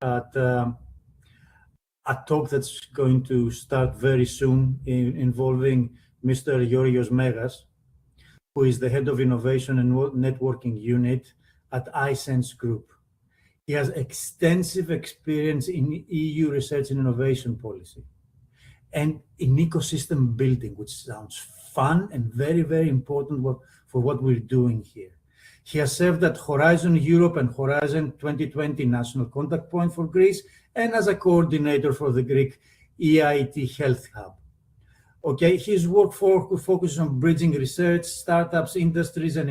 at a talk that's going to start very soon involving Mr. Georgios Megas, who is the head of innovation and networking unit at iSense Group. He has extensive experience in EU research and innovation policy and in ecosystem building, which sounds fun and very, very important for what we're doing here. He has served at Horizon Europe and Horizon 2020 National Contact Point for Greece and as a coordinator for the Greek EIT Health Hub. Okay, his work focuses on bridging research, startups, industries, and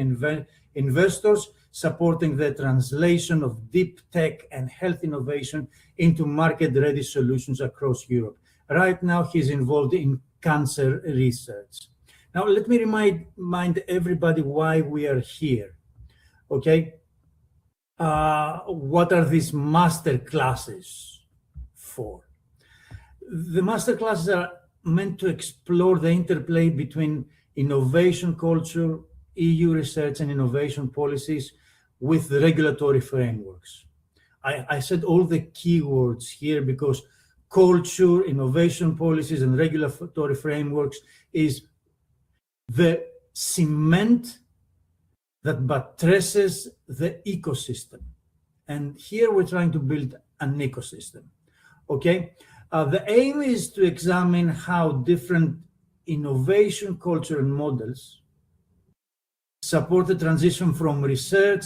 investors, supporting the translation of deep tech and health innovation into market-ready solutions across Europe. Right now, he's involved in cancer research. Now, let me remind everybody why we are here. Okay, what are these master classes for? The master classes are meant to explore the interplay between innovation culture, EU research and innovation policies with the regulatory frameworks. I said all the keywords here because culture, innovation policies, and regulatory frameworks is the cement that buttresses the ecosystem. And here we're trying to build an ecosystem, okay? The aim is to examine how different innovation culture and models support the transition from research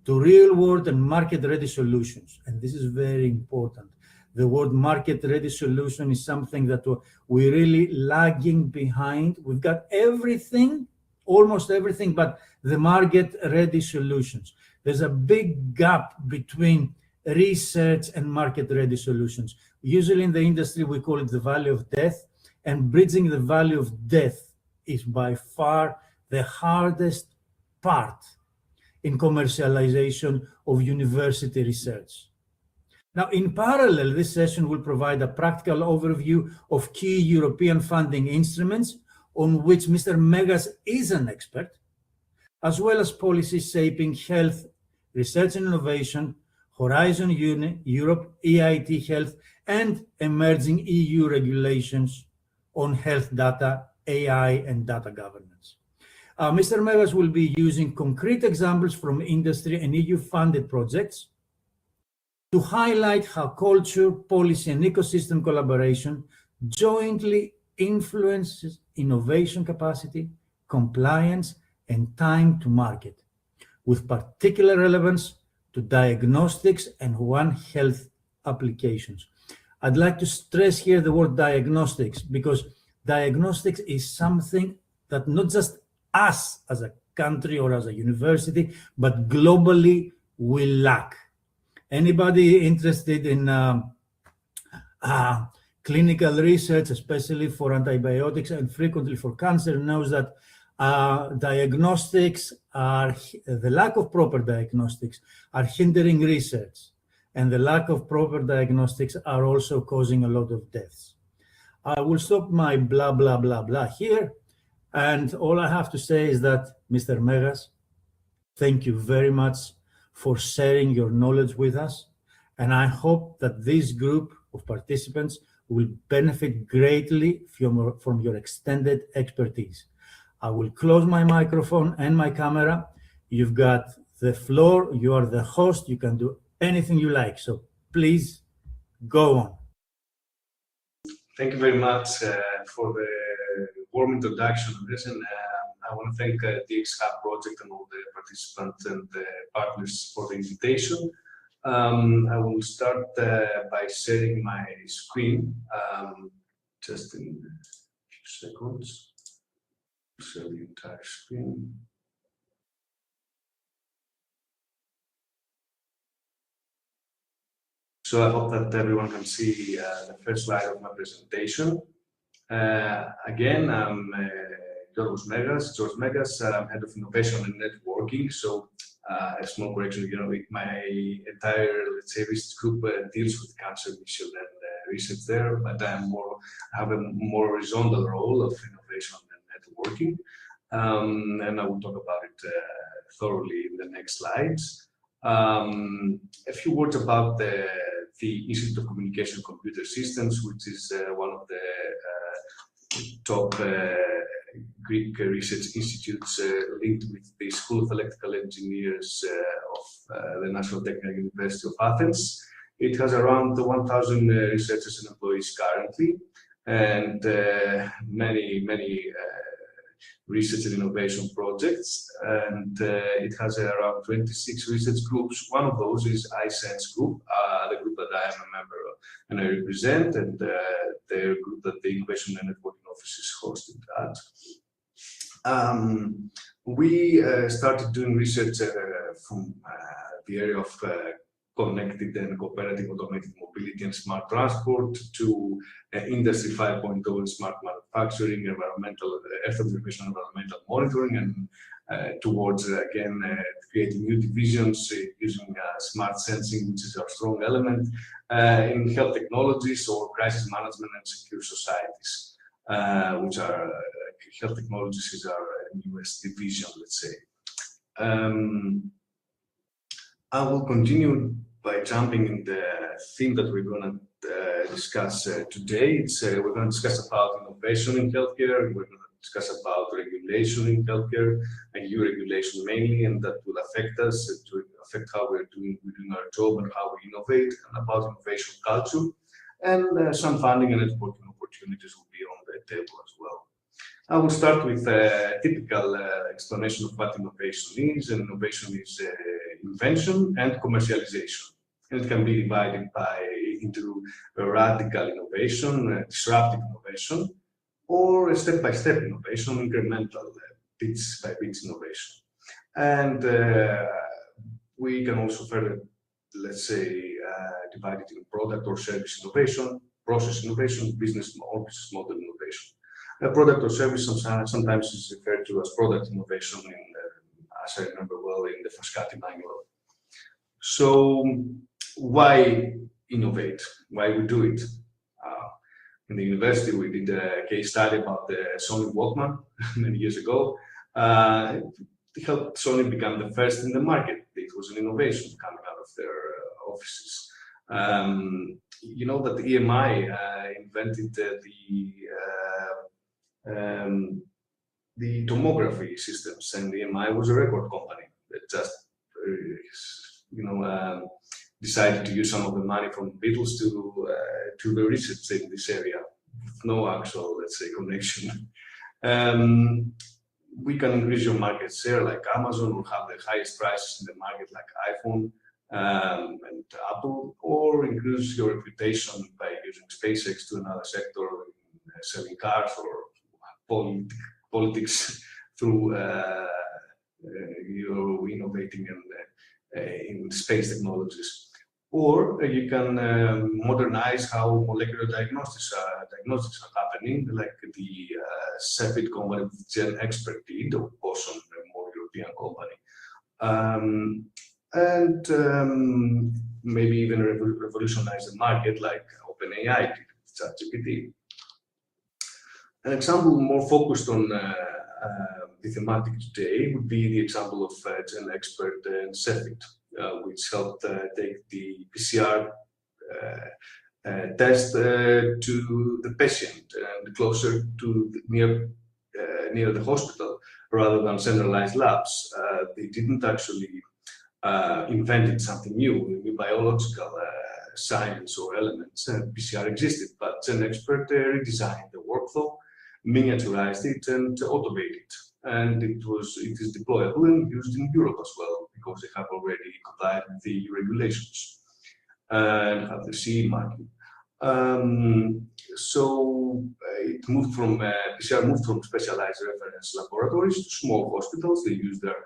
to real-world and market-ready solutions. And this is very important. The word market-ready solution is something that we're really lagging behind. We've got everything, almost everything, but the market-ready solutions. There's a big gap between research and market-ready solutions. Usually in the industry, we call it the valley of death, and bridging the valley of death is by far the hardest part in commercialization of university research. Now, in parallel, this session will provide a practical overview of key European funding instruments on which Mr. Megas is an expert, as well as policy shaping health, research and innovation, Horizon Europe, EIT Health, and emerging EU regulations on health data, AI, and data governance. Mr. Megas will be using concrete examples from industry and EU-funded projects to highlight how culture, policy, and ecosystem collaboration jointly influences innovation capacity, compliance, and time to market, with particular relevance to diagnostics and One Health applications. I'd like to stress here the word diagnostics, because diagnostics is something that not just us as a country or as a university, but globally we lack. Anybody interested in clinical research, especially for antibiotics and frequently for cancer, knows that diagnostics are, the lack of proper diagnostics are hindering research, and the lack of proper diagnostics are also causing a lot of deaths. I will stop my blah, blah, blah, blah here. And all I have to say is that, Mr. Megas, thank you very much for sharing your knowledge with us. And I hope that this group of participants will benefit greatly from your extended expertise. I will close my microphone and my camera. You've got the floor. You are the host. You can do anything you like. So please go on. Thank you very much for the warm introduction of this. And I want to thank DxHub Project and all the participants and the partners for the invitation. I will start by sharing my screen just in a few seconds. Share the entire screen. So I hope that everyone can see the first slide of my presentation. Again, I'm George Megas. I'm head of innovation and networking. So a small correction, my entire, let's say, research group deals with cancer mission and research there, but I have a more horizontal role of innovation working, and I will talk about it thoroughly in the next slides. A few words about the the Institute of Communication and Computer Systems, which is one of the top Greek research institutes linked with the School of Electrical Engineers of the National Technical University of Athens. It has around 1,000 researchers and employees currently, and many research and innovation projects, and it has around 26 research groups. One of those is iSense Group, the group that I am a member of and I represent, and the group that the Innovation and Networking Office is hosted at. We started doing research from the area of connected and cooperative automated mobility and smart transport to Industry 5.0 and smart manufacturing, environmental earth observation, environmental monitoring, and towards again creating new divisions using smart sensing, which is our strong element, in health technologies or crisis management and secure societies, which are health technologies is our newest division, let's say. I will continue by jumping in the theme that we're going to discuss today. We're going to discuss about innovation in healthcare. We're going to discuss about regulation in healthcare, and EU regulation mainly, and that will affect us, to affect how we're doing our job and how we innovate, and about innovation culture, and some funding and networking opportunities will be on the table as well. I will start with a typical explanation of what innovation is. And innovation is invention and commercialization. And it can be divided into a radical innovation, disruptive innovation, or a step-by-step innovation, incremental bits-by-bits innovation. And we can also further, let's say, divide it in product or service innovation, process innovation, business or business model innovation. A product or service sometimes is referred to as product innovation, as I remember well, in the Frascati manual. So why innovate? Why we do it? In the university, we did a case study about the Sony Walkman many years ago. It helped Sony become the first in the market. It was an innovation coming out of their offices. You know that EMI invented the tomography systems, and EMI was a record company that just decided to use some of the money from the Beatles to the research in this area, with no actual, let's say, connection. We can increase your market share like Amazon, or have the highest prices in the market like iPhone and Apple, or increase your reputation by using SpaceX to another sector, selling cars, or politics through your innovating in space technologies. Or you can modernize how molecular diagnostics are happening, like the Cepheid company with GenExpert did, or also a more European company. And maybe even revolutionize the market like OpenAI did with ChatGPT. An example more focused on the thematic today would be the example of GenExpert and Cepheid, which helped take the PCR test to the patient and closer to near the hospital rather than centralized labs. They didn't actually invent something new biological science or elements. PCR existed, but GenExpert redesigned the workflow, miniaturized it, and automated it. And it is deployable and used in Europe as well, because they have already complied with the regulations and have the CE marking. So it moved from PCR moved from specialized reference laboratories to small hospitals. They use their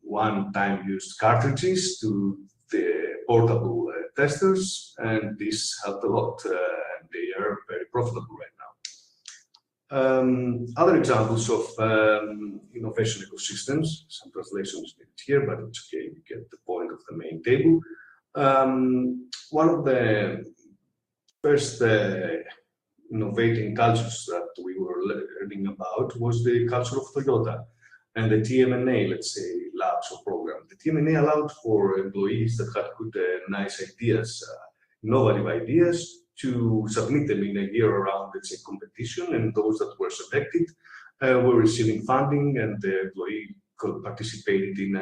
one-time used cartridges to the portable testers, and this helped a lot. They are very profitable right now. Other examples of innovation ecosystems, some translations needed here, but it's okay, you get the point of the main table. One of the first innovating cultures that we were learning about was the culture of Toyota. and the TMNA, let's say, labs or program. The TMNA allowed for employees that had good, nice ideas, innovative ideas, to submit them in a year-round, let's say, competition, and those that were selected were receiving funding, and the employee could participate in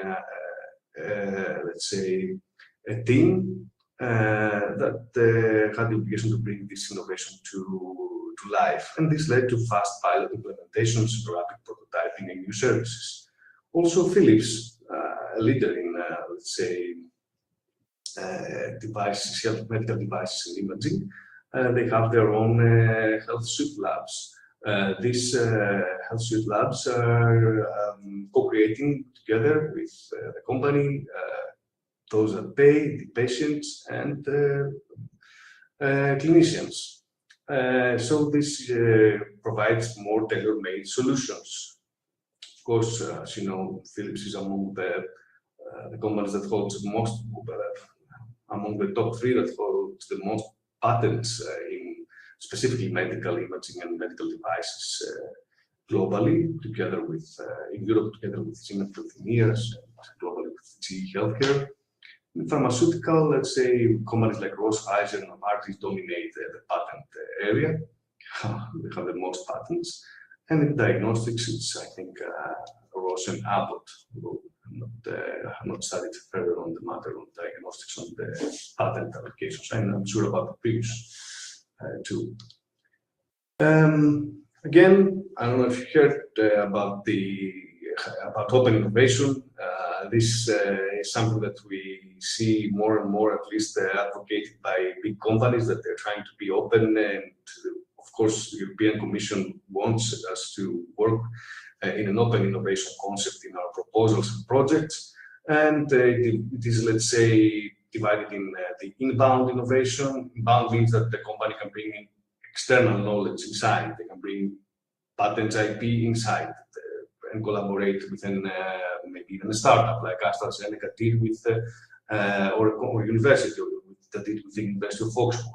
let's say, a team that had the obligation to bring this innovation to life. And this led to fast pilot implementations, rapid prototyping, and new services. Also, Philips, a leader in, let's say, devices, medical devices and imaging, they have their own health suite labs. These health suite labs are co-creating together with the company, those that pay, the patients, and clinicians. So this provides more tailor-made solutions. Of course, as you know, Philips is among the companies that holds most, among the top 3 that holds the most patents in specifically medical imaging and medical devices globally, together with, in Europe, together with Siemens Healthineers, globally with GE Healthcare. In pharmaceutical, let's say, companies like Roche, Pfizer, and Novartis dominate the patent area. They have the most patents. And in diagnostics, it's, I think, Roche and Abbott. I'm not studied further on the matter on diagnostics, on the patent applications. I'm sure about the previous two. Again, I don't know if you heard about open innovation. This is something that we see more and more, at least advocated by big companies, that they're trying to be open. And of course, the European Commission wants us to work in an open innovation concept in our proposals and projects. And it is, let's say, divided in the inbound innovation. Inbound means that the company can bring in external knowledge inside. They can bring patents, IP inside, and collaborate within maybe even a startup like AstraZeneca did with, or university that did with the University of Oxford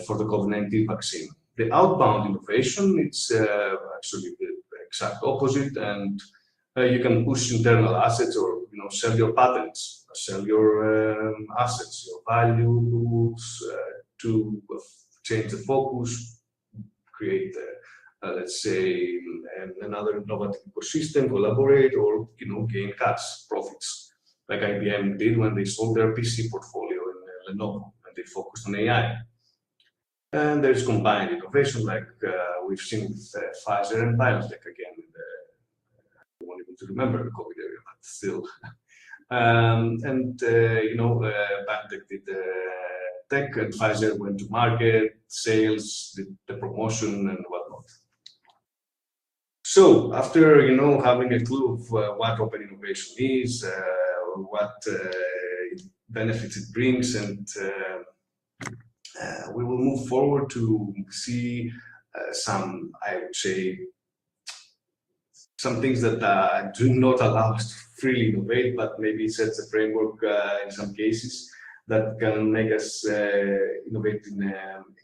for the COVID-19 vaccine. The outbound innovation, it's actually the exact opposite, and you can push internal assets, or sell your patents, sell your assets, your values, to change the focus, create let's say, another innovative ecosystem, collaborate, or gain cash profits, like IBM did when they sold their PC portfolio in Lenovo, and they focused on AI. And there's combined innovation, like we've seen with Pfizer and biotech again. I won't even to remember the COVID area, but still. Biotech did tech, and Pfizer went to market, sales, did the promotion, and whatnot. So after having a clue of what open innovation is, what benefits it brings, and we will move forward to see some, I would say, some things that do not allow us to freely innovate, but maybe sets a framework in some cases that can make us innovate in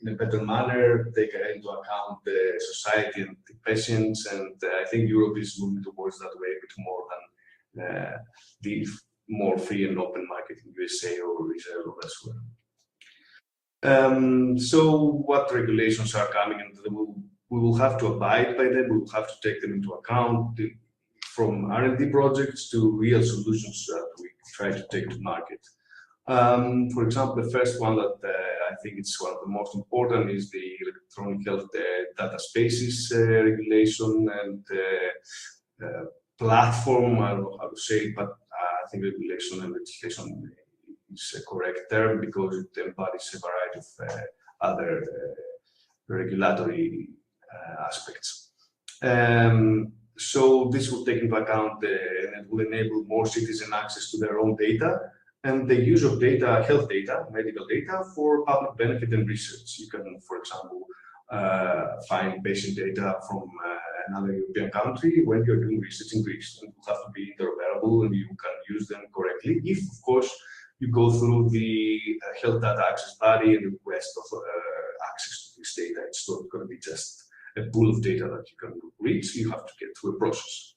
a better manner, take into account the society and the patients. And I think Europe is moving towards that way a bit more than the more free and open market in USA or Israel or elsewhere. So what regulations are coming, and we will have to abide by them. We will have to take them into account, from R&D projects to real solutions that we try to take to market. For example, the first one that I think it's one of the most important is the electronic health data spaces regulation and platform. I don't know how to say it, but I think regulation and legislation is a correct term, because it embodies a variety of other regulatory aspects. So this will take into account and it will enable more citizen access to their own data, and the use of data, health data, medical data, for public benefit and research. You can, for example, find patient data from another European country when you're doing research in Greece, and it will have to be interoperable, and you can use them correctly if, of course, you go through the health data access body and request of access to this data. It's not going to be just a pool of data that you can reach. You have to get through a process.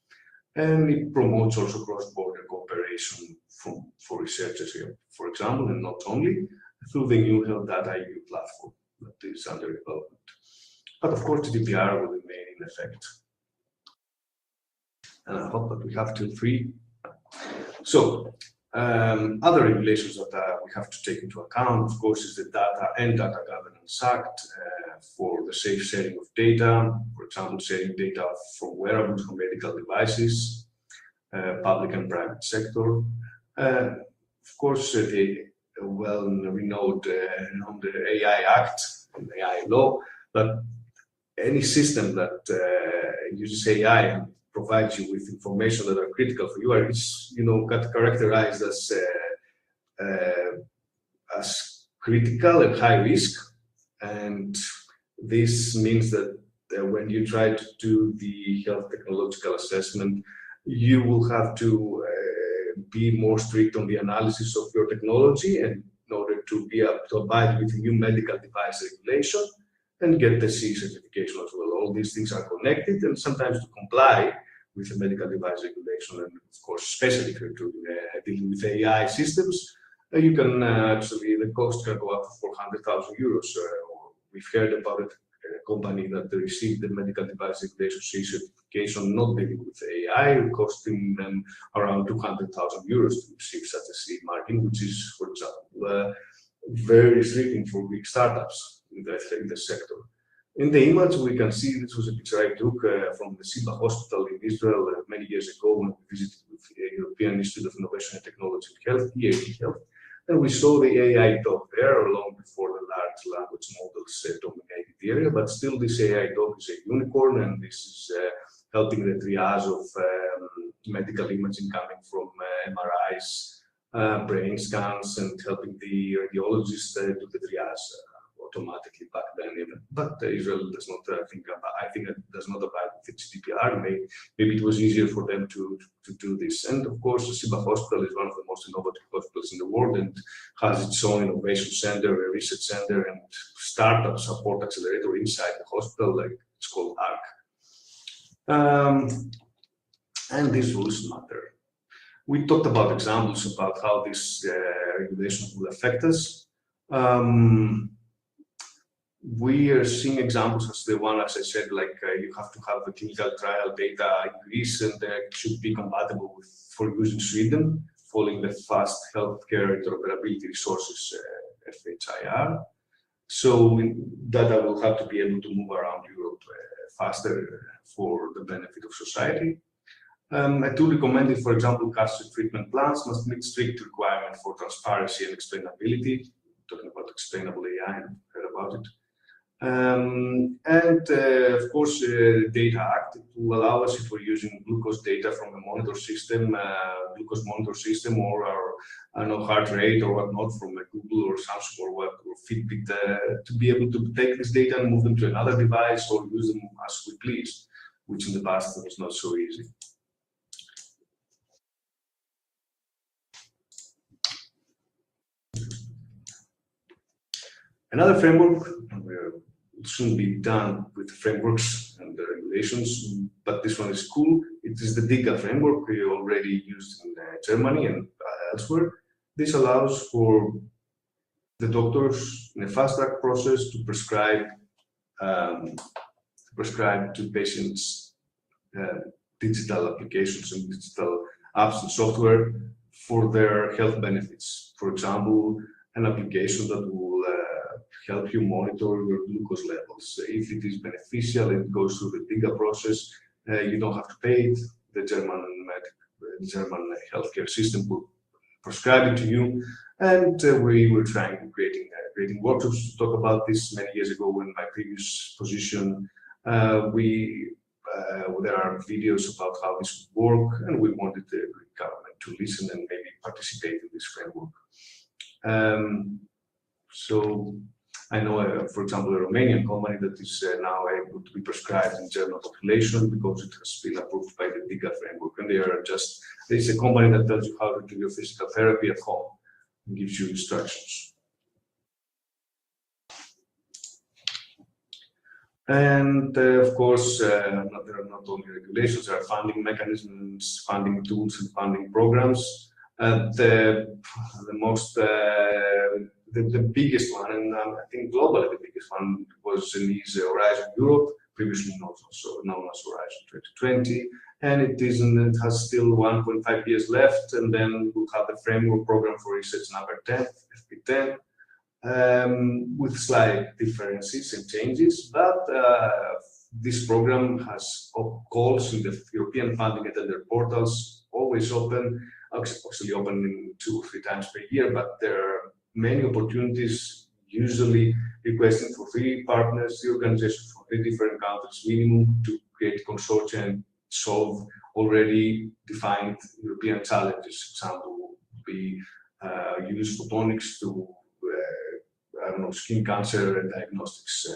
And it promotes also cross-border cooperation for researchers here, for example, and not only through the new Health Data EU platform that is under development. But of course, GDPR will remain in effect. And I hope that we have till 3. So, other regulations that we have to take into account, of course, is the Data and Data Governance Act for the safe sharing of data, for example, sharing data from wearables, from medical devices, public and private sector. Of course, the well-renowned the AI Act and AI law, but any system that uses AI and provides you with information that are critical for you is, characterized as critical and high risk. And this means that when you try to do the health technological assessment, you will have to be more strict on the analysis of your technology and in order to be able to abide with the new medical device regulation and get the CE certification as well. All these things are connected, and sometimes to comply with the medical device regulation, and of course, especially if you're dealing with AI systems, you can actually, the cost can go up to 400,000 euros. We've heard about it, a company that received the medical device regulation CE certification not dealing with AI, costing them around 200,000 euros to receive such a CE marking, which is, for example, very restricting for big startups in the sector. In the image, we can see this was a picture I took from the Sheba Hospital in Israel many years ago when we visited with the European Institute of Innovation and Technology in Health, EIT Health, and we saw the AI dog there long before the large language models dominated the area. But still, this AI dog is a unicorn, and this is helping the triage of medical imaging coming from MRIs, brain scans, and helping the radiologist do the triage automatically back then even. But Israel does not I think it does not abide with its GDPR. Maybe it was easier for them to do this. And of course, the Sheba Hospital is one of the most innovative hospitals in the world and has its own innovation center, a research center, and startup support accelerator inside the hospital, like it's called ARC. And these rules matter. We talked about examples about how this regulation will affect us. We are seeing examples as the one, as I said, like you have to have the clinical trial data in Greece and it should be compatible for use in Sweden, following the fast healthcare interoperability resources, FHIR. So data will have to be able to move around Europe faster for the benefit of society. A tool recommended, for example, cancer treatment plans must meet strict requirements for transparency and explainability. Talking about explainable AI, I've heard about it. Of course, Data Act will allow us, if we're using glucose data from a monitor system, glucose monitor system, or our heart rate or whatnot from a Google or Samsung or Fitbit, to be able to take this data and move them to another device or use them as we please, which in the past was not so easy. Another framework, we'll soon be done with the frameworks and the regulations, but this one is cool. It is the DiGA framework we already used in Germany and elsewhere. This allows for the doctors in a fast-track process to prescribe to patients digital applications and digital apps and software for their health benefits. For example, an application that will help you monitor your glucose levels. If it is beneficial and it goes through the DiGA process, you don't have to pay it. The German healthcare system will prescribe it to you. And we were creating workshops to talk about this many years ago in my previous position. There are videos about how this would work, and we wanted the government to listen and maybe participate in this framework. So I know, for example, a Romanian company that is now able to be prescribed in German population because it has been approved by the DiGA framework. And it's a company that tells you how to do your physical therapy at home and gives you instructions. And of course, there are not only regulations, there are funding mechanisms, funding tools, and funding programs. The biggest one, and I think globally the biggest one, is Horizon Europe, previously also known as Horizon 2020, and it has still 1.5 years left, and then we'll have the framework program for research number 10, FP10. With slight differences and changes, but this program has calls in the European funding and tender portals, always open, actually open 2 or 3 times per year, but there are many opportunities, usually requesting for 3 partners, the organization from 3 different countries minimum, to create consortia and solve already defined European challenges. Example would be use photonics to skin cancer and diagnostics,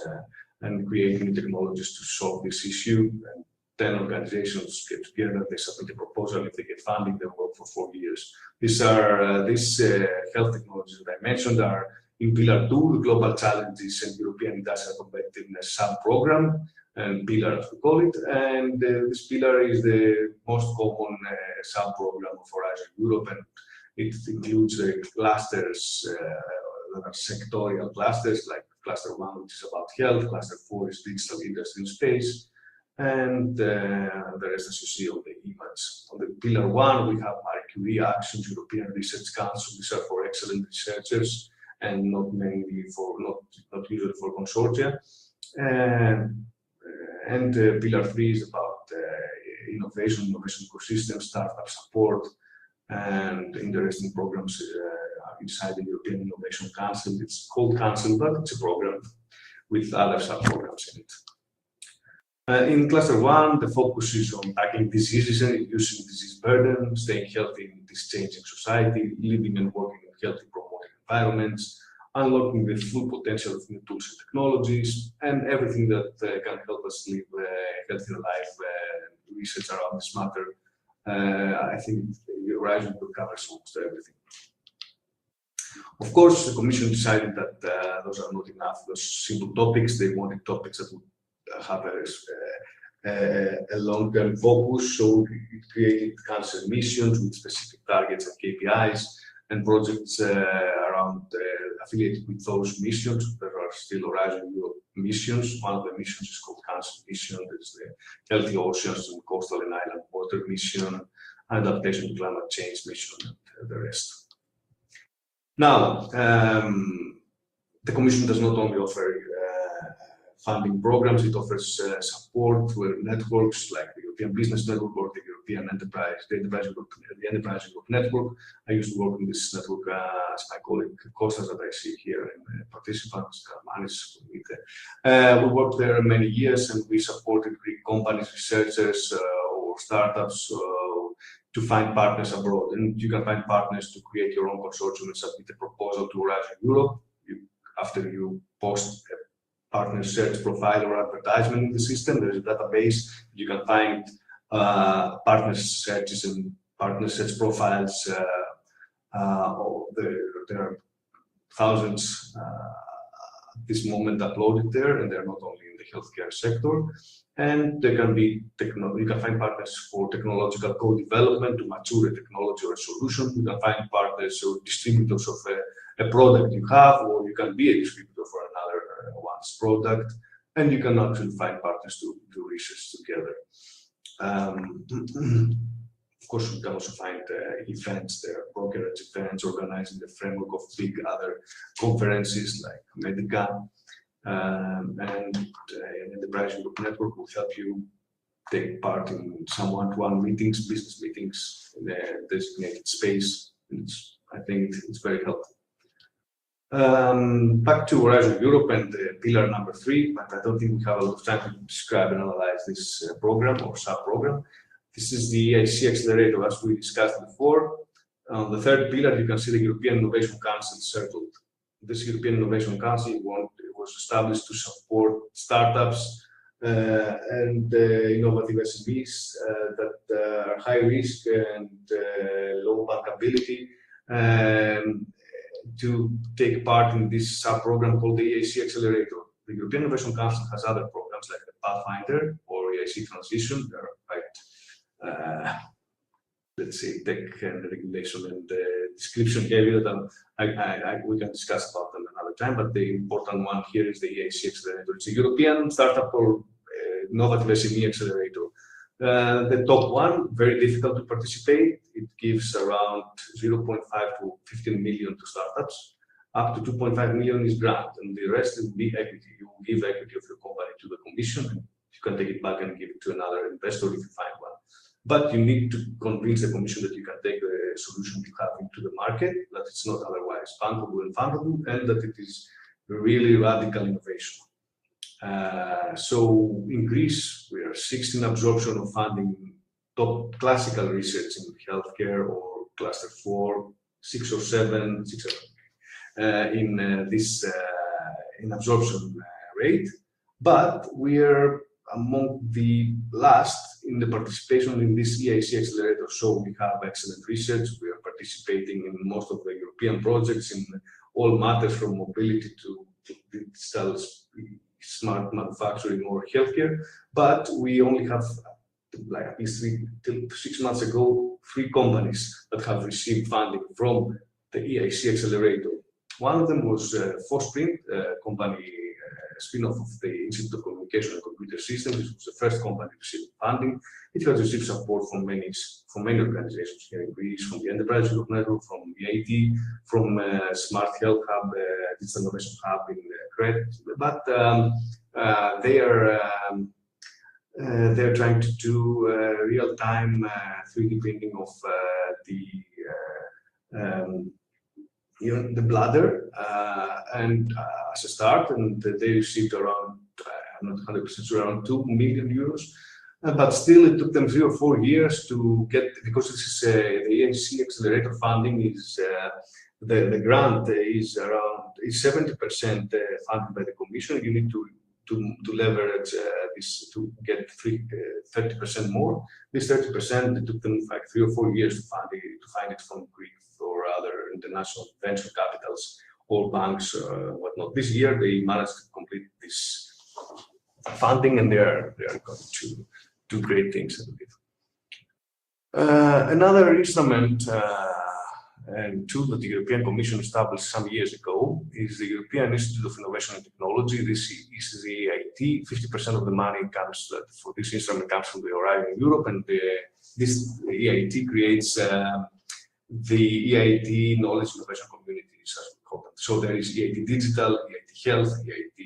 and creating technologies to solve this issue. And 10 organizations get together, they submit a proposal. If they get funding, they work for 4 years. These health technologies that I mentioned are in Pillar 2, the global challenges and European industrial competitiveness sub-program, and pillar as we call it. And this pillar is the most common sub-program of Horizon Europe, and it includes clusters that are sectorial clusters, like Cluster 1, which is about health, Cluster 4 is digital industry and space, and the rest as you see on the image. On the Pillar 1, we have Marie Curie actions, European Research Council. These are for excellent researchers and not usually for consortia. And Pillar 3 is about innovation ecosystem, startup support, and interesting programs inside the European Innovation Council. It's called Council, but it's a program with other sub-programs in it. In Cluster 1, the focus is on tackling diseases and reducing disease burden, staying healthy in this changing society, living and working in healthy, promoting environments, unlocking the full potential of new tools and technologies, and everything that can help us live a healthier life. Research around this matter. I think Horizon will cover almost everything. Of course, the Commission decided that those are not enough, those simple topics. They wanted topics that would have a long-term focus, so it created cancer missions with specific targets and KPIs, and projects affiliated with those missions. There are still Horizon Europe missions. One of the missions is called Cancer Mission. There's the Healthy Oceans and Coastal and Island Water Mission, Adaptation to Climate Change Mission, and the rest. Now, the Commission does not only offer funding programs, it offers support to networks like the European Business Network or the European Enterprise Group Network. I used to work in this network as my colleague Kostas that I see here, and participants, Manis. We worked there many years, and we supported Greek companies, researchers, or startups to find partners abroad. And you can find partners to create your own consortium and submit a proposal to Horizon Europe. After you post a partner search profile or advertisement in the system, there's a database. You can find partner searches and partner search profiles. There are thousands at this moment uploaded there, and they're not only in the healthcare sector. And there can be you can find partners for technological co-development to mature a technology or a solution. You can find partners or distributors of a product you have, or you can be a distributor for another one's product. And you can actually find partners to do research together. Of course, we can also find events there, brokerage events, organizing the framework of big other conferences like Medica. And the Horizon Group Network will help you take part in some one-to-one meetings, business meetings in the designated space. I think it's very helpful. Back to Horizon Europe and pillar number 3, but I don't think we have a lot of time to describe and analyze this program or sub-program. This is the EIT Accelerator, as we discussed before. On the 3rd pillar, you can see the European Innovation Council circled. This European Innovation Council was established to support startups and innovative SMEs that are high risk and low bankability, to take part in this sub-program called the EIT Accelerator. The European Innovation Council has other programs programs like the Pathfinder or EIC Transition. They are quite, let's say, tech and regulation and description heavy that we can discuss about them another time. But the important one here is the EIC Accelerator. It's a European startup or innovative SME accelerator. The top one, very difficult to participate. It gives around 0.5 to 15 million to startups. Up to 2.5 million is grant, and the rest will be equity. You will give equity of your company to the commission, and you can take it back and give it to another investor if you find one. But you need to convince the commission that you can take the solution you have into the market, that it's not otherwise bankable and fundable, and that it is really radical innovation. So in Greece, we are 16 absorption of funding top classical research in healthcare or cluster 4, 6 or 7, in this in absorption rate, but we are among the last in the participation in this EIC accelerator. So we have excellent research. We are participating in most of the European projects in all matters from mobility to digital smart manufacturing or healthcare, but we only have, like at least 6 months ago, 3 companies that have received funding from the EIC accelerator. One of them was Foxprint, a company spin-off of the Institute of Communication and Computer Systems. It was the first company to receive funding. It has received support from many organizations here in Greece, from the Enterprise Europe Network, from EIT, from Smart Health Hub, Digital Innovation Hub in Crete. But they're trying to do real-time 3D printing of the bladder, and as a start, and they received around, I'm not 100% sure, around 2 million euros. But still, it took them 3 or 4 years to get, because this is the EIC accelerator funding is the grant is around 70% funded by the commission. You need to leverage this to get 30% more. This 30%, it took them like 3 or 4 years to find it from Greek or other international venture capitals or banks, whatnot. This year they managed to complete this funding, and they are going to do great things, I believe. Another instrument and tool that the European Commission established some years ago is the European Institute of Innovation and Technology. This is the EIT. 50% of the money comes for this instrument comes from the Horizon Europe, and this EIT creates the EIT Knowledge Innovation Communities, as we call them. So there is EIT Digital, EIT Health, EIT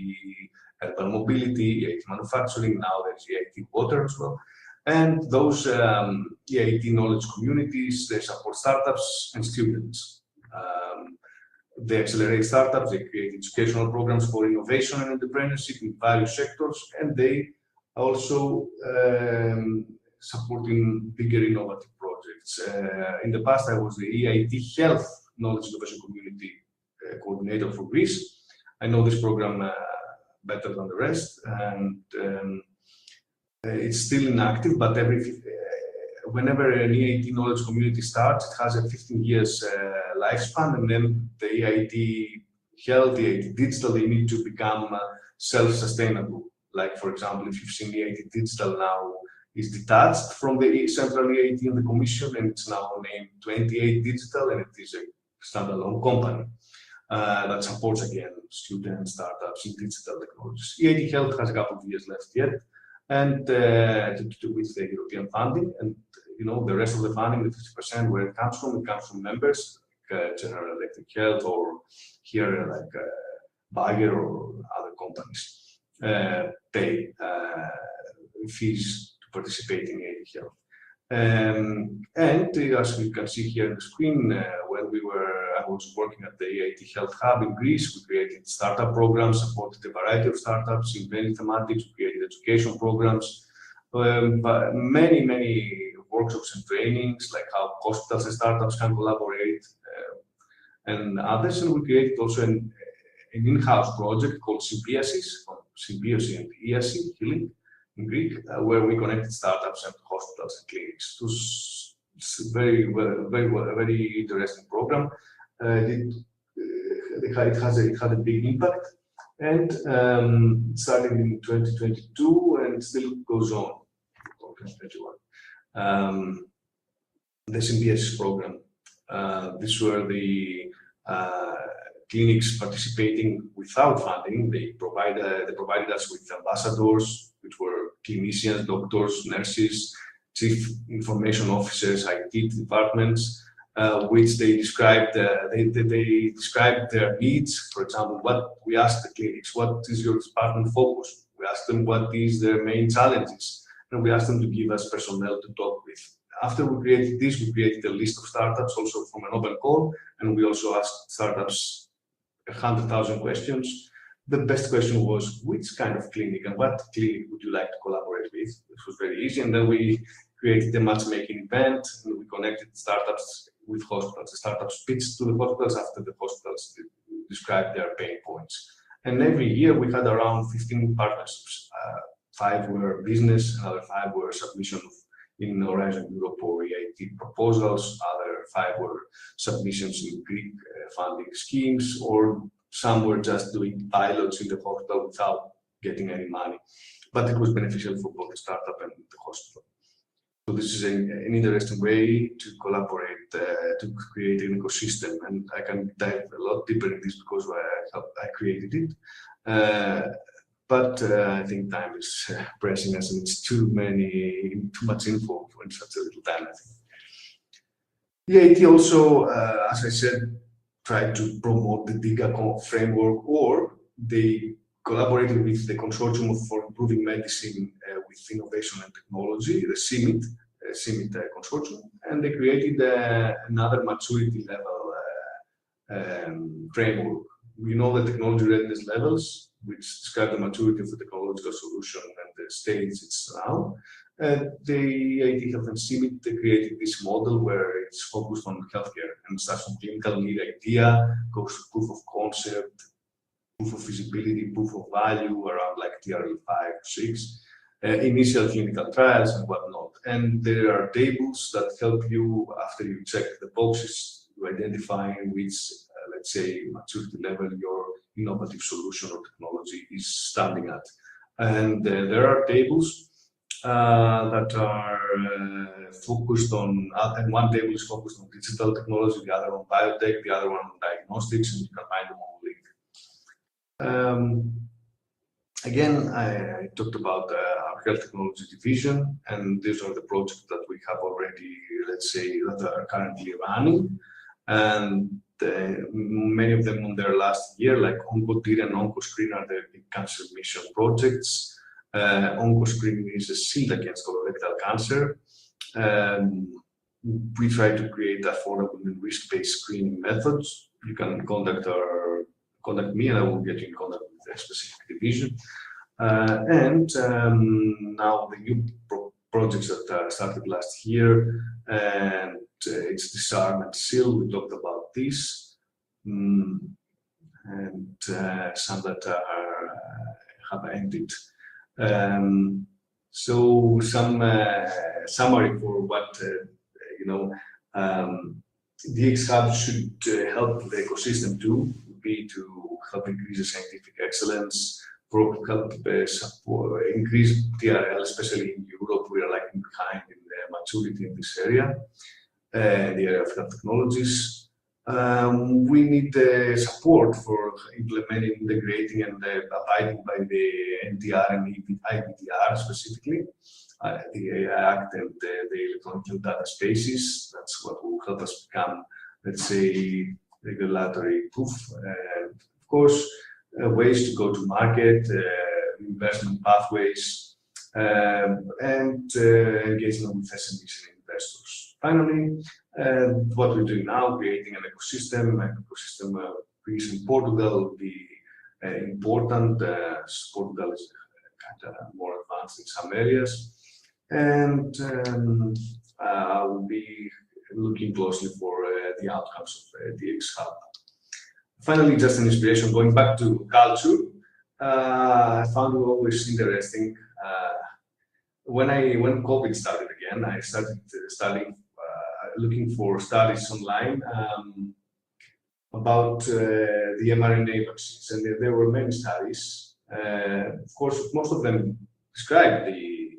Urban Mobility, EIT Manufacturing. Now there is EIT Water as well. And those EIT knowledge communities, they support startups and students. They accelerate startups, they create educational programs for innovation and entrepreneurship in various sectors, and they also supporting bigger innovative projects. In the past, I was the EIT Health Knowledge Innovation Community coordinator for Greece. I know this program better than the rest, and it's still inactive, but whenever an EIT knowledge community starts, it has a 15 years lifespan, and then the EIT Health, the EIT Digital, they need to become self-sustainable. Like, for example, if you've seen EIT Digital now is detached from the central EIT in the commission, and it's now named 28 Digital, and it is a standalone company that supports, again, students, startups in digital technologies. EIT Health has a couple of years left yet, and to do with the European funding, and the rest of the funding, the 50%, where it comes from members, like General Electric Health, or here like Bayer or other companies pay fees to participate in EIT Health. And as we can see here on the screen, when I was working at the EIT Health Hub in Greece, we created startup programs, supported a variety of startups in many thematics, we created education programs, many workshops and trainings, like how hospitals and startups can collaborate, and others. And we created also an in-house project called Symbiosis and EIASI, healing in Greek, where we connected startups and hospitals and clinics. It was a very interesting program. It had a big impact, And started in 2022 and still goes on. 2021. The symbiosis program. These were the clinics participating without funding. They provided us with ambassadors, which were clinicians, doctors, nurses, chief information officers, IT departments, which they described. They described their needs. For example, what we asked the clinics, what is your department focus? We asked them what is their main challenges, and we asked them to give us personnel to talk with. After we created this, we created a list of startups also from an open call, and we also asked startups 100,000 questions. The best question was, which kind of clinic and what clinic would you like to collaborate with? This was very easy, and then we created a matchmaking event, and we connected startups with hospitals. The startups pitched to the hospitals after the hospitals described their pain points. And every year we had around 15 partnerships. 5 were business, another 5 were submission in Horizon Europe or EIT proposals, other 5 were submissions in Greek funding schemes, or some were just doing pilots in the hospital without getting any money. But it was beneficial for both the startup and the hospital. So this is an interesting way to collaborate, to create an ecosystem, and I can dive a lot deeper in this because I created it. But I think time is pressing us, and it's too much info in such a little time, I think. EIT also, as I said, tried to promote the DxHub framework, or they collaborated with the Consortium for Improving Medicine with Innovation and Technology, the CIMIT Consortium, and they created another maturity level framework. We know the technology readiness levels, which describe the maturity of the technological solution and the stage it's now. The EIT Health and CIMIT, they created this model where it's focused on healthcare and starts from clinical need idea, goes to proof of concept, proof of feasibility, proof of value around like TRL 5, 6, initial clinical trials and whatnot. And there are tables that help you, after you check the boxes, to identify which, let's say, maturity level your innovative solution or technology is standing at. And there are tables that are focused on, and one table is focused on digital technology, the other on biotech, the other one on diagnostics, and you can find them on link. Again, I talked about our health technology division, and these are the projects that we have already, let's say, that are currently running. And many of them on their last year, like OncoTIR and OncoScreen are the big cancer mission projects. OncoScreen is a shield against colorectal cancer. We try to create affordable and risk-based screening methods. You can contact me, and I will get you in contact with a specific division. Now the new projects that started last year, and it's Disarm and Seal. We talked about this, and some that have ended. So some summary for what DxHub should help the ecosystem do would be to help increase the scientific excellence, help increase TRL, especially in Europe. We are lagging behind in the maturity in this area, the area of health technologies. We need support for implementing, integrating, and abiding by the NTR and IVDR specifically, the AI Act and the electronic data spaces. That's what will help us become, let's say, regulatory proof. Of course, ways to go to market, investment pathways, and engagement with SMEs and investors. Finally, what we're doing now, creating an ecosystem Greece and Portugal will be important. Portugal is kind of more advanced in some areas, and I will be looking closely for the outcomes of DxHub. Finally, just an inspiration, going back to culture, I found it always interesting. When COVID started again, I started studying, looking for studies online. about the mRNA vaccines, and there were many studies. Of course, most of them described the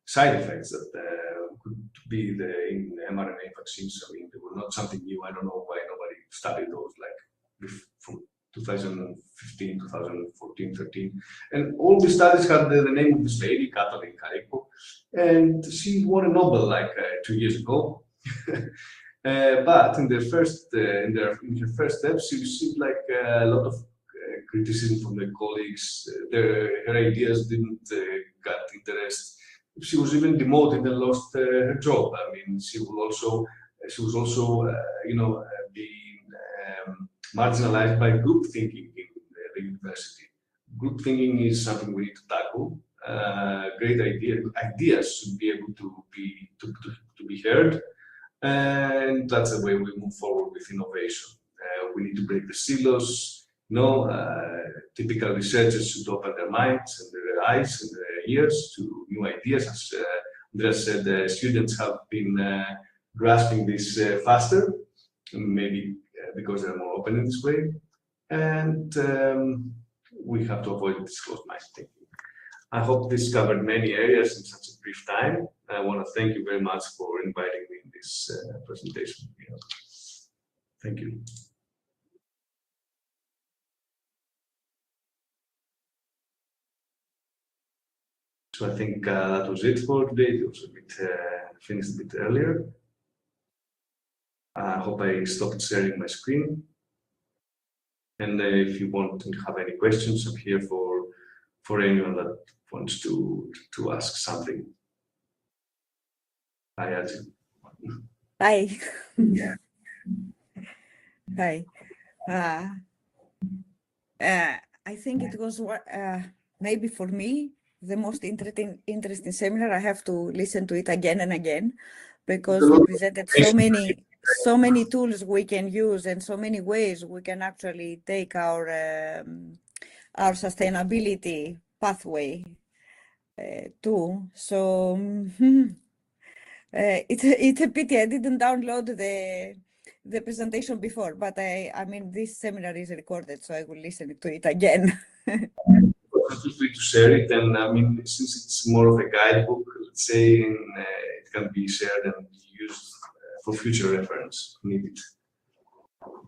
side effects that could be in mRNA vaccines. I mean, they were not something new. I don't know why nobody studied those from 2015, 2014, 13. And all these studies had the name of this lady, Katalin Karikó, and she won a Nobel 2 years ago. But in her first steps, she received a lot of criticism from the colleagues. Her ideas didn't get interest. She was even demoted and lost her job. I mean, she was also being marginalized by group thinking in the university. Group thinking is something we need to tackle. Great ideas should be able to be heard. And that's the way we move forward with innovation. We need to break the silos. Typical researchers should open their minds and their eyes and their ears to new ideas. As Andreas said, students have been grasping this faster, maybe because they're more open in this way. And we have to avoid this closed-minded thinking. I hope this covered many areas in such a brief time. I want to thank you very much for inviting me in this presentation. Thank you. So I think that was it for today. It was a bit finished a bit earlier. I hope I stopped sharing my screen. And if you want to have any questions, I'm here for anyone that wants to ask something. Hi, Ajit. Hi. Yeah. Hi. I think it was maybe for me the most interesting seminar. I have to listen to it again and again because we presented so many tools we can use and so many ways we can actually take our sustainability pathway too. So it's a pity I didn't download the presentation before, but I mean this seminar is recorded, so I will listen to it again. Feel free to share it, and I mean, since it's more of a guidebook, let's say, it can be shared and used for future reference needed.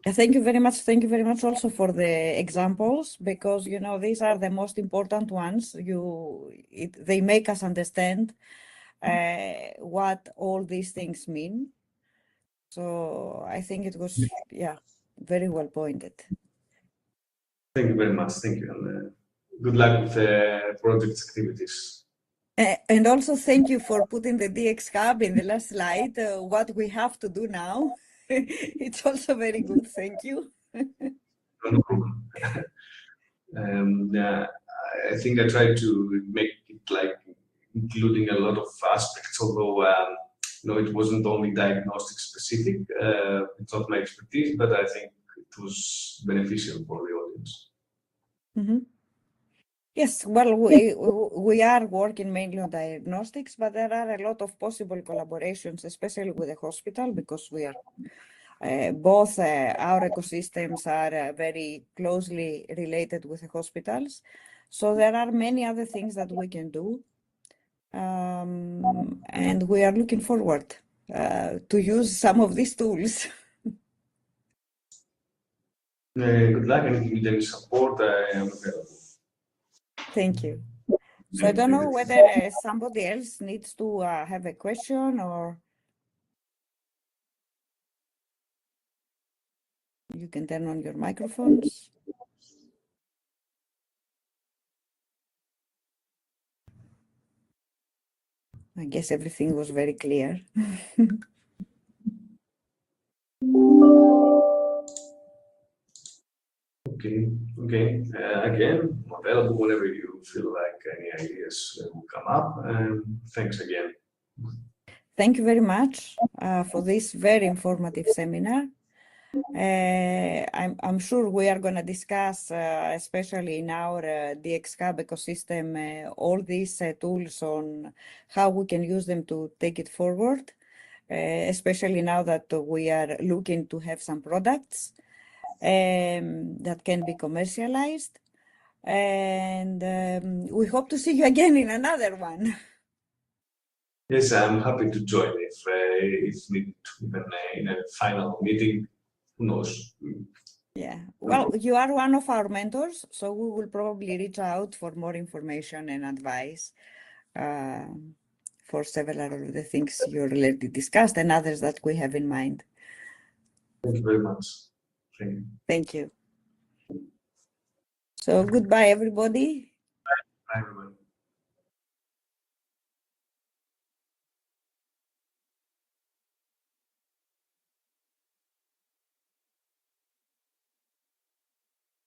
Thank you very much. Thank you very much also for the examples, because these are the most important ones. They make us understand what all these things mean. So I think it was very well pointed. Thank you very much. Thank you, and good luck with the project's activities. And also thank you for putting the DxHub in the last slide, what we have to do now. It's also very good. Thank you. No problem. I think I tried to make it including a lot of aspects, although it wasn't only diagnostic specific. It's not my expertise, but I think it was beneficial for the audience. Mm-hmm. Yes, well, we are working mainly on diagnostics, but there are a lot of possible collaborations, especially with the hospital, because we are both our ecosystems are very closely related with the hospitals. So there are many other things that we can do. And we are looking forward to use some of these tools. Good luck, and if you need any support, I am available. Thank you. So I don't know whether somebody else needs to have a question, or you can turn on your microphones. I guess everything was very clear. Okay. Again, I'm available whenever you feel like any ideas will come up. And thanks again. Thank you very much for this very informative seminar. I'm sure we are going to discuss, especially in our DxHub ecosystem, all these tools on how we can use them to take it forward, especially now that we are looking to have some products. that can be commercialized. And we hope to see you again in another one. Yes, I'm happy to join if needed, even in a final meeting. Who knows? Yeah, well, you are one of our mentors, so we will probably reach out for more information and advice for several of the things you already discussed and others that we have in mind. Thank you very much. Thank you. Thank you. So goodbye, everybody. Bye, everyone.